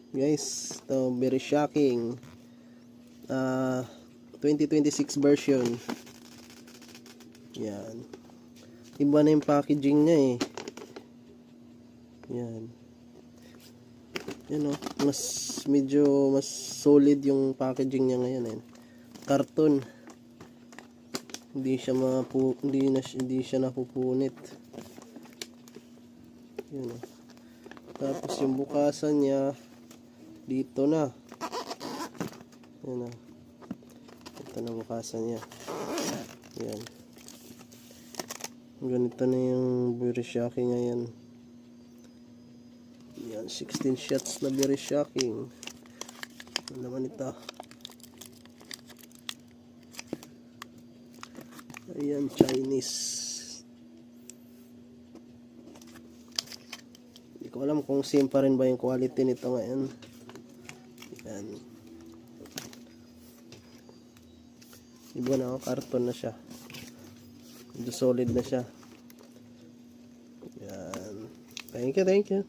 Guys, ito very shocking. 2026 version. Yan. Iba na yung packaging niya eh. Yan. Yan o. Medyo mas solid yung packaging niya ngayon eh. Karton. Hindi siya napupunit. Yan o. Tapos yung bukasan niya dito na. Yan o. Ito na bukasan niya. Yan. Ganito na yung very shocking ngayon. Yan, 16 shots na very shocking. Ano naman ito? Ayan, Chinese. Hindi ko alam kung same pa rin ba yung quality nito ngayon. Yan. Iba na, karton na siya. Medyo solid na siya. Yan. Thank you.